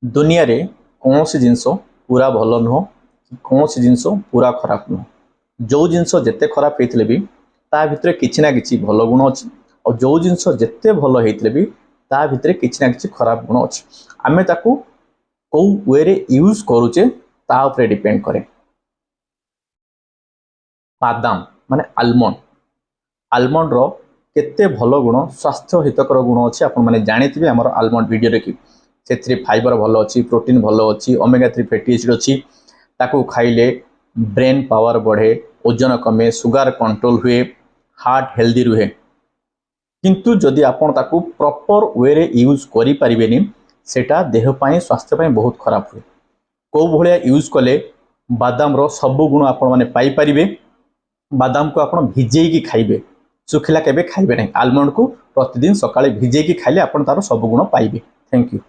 दुनिया रे कौन सी जिनस पूरा भल नुह कौन सी जिनस पूरा खराब नुह जो जिनस जिते खराब होते भी ता भितर किछि ना किछि भल गुण अच्छी और जो जिनस जिते भल होते भी ता भितर किछि ना किछि खराब गुण अच्छी आमे ताकू को वे रे यूज करूचे ता उपरे डिपेंड करे। बादाम माने आलमंड आलमंड रो केते भल गुण स्वास्थ्य हितकर गुण अच्छी आपण माने जानिथिबे हमर आलमंड वीडियो रे कि से फाइबर भल अच्छी प्रोटीन भल अच्छी ओमेगा 3 फैटी एसिड अच्छी ताकू खाइले ब्रेन पावर बढ़े ओजन कमे सुगर कंट्रोल हुए हार्ट हेल्दी रुहे किंतु जदि आपण ताकू प्रॉपर वे रे यूज करि परिबेनी सेटा देह पाए स्वास्थ्य पाए बहुत खराब हुए। को भलिया यूज कले बादाम रो सब गुण आपण माने पाई परिबे। बादाम को आपण भिजेई की खाइबे सुखिला केबे खाइबे नहीं आलमंड को प्रतिदिन सकाळे भिजेई की खाइले आपण तारो सब गुण पाइबे। Thank you.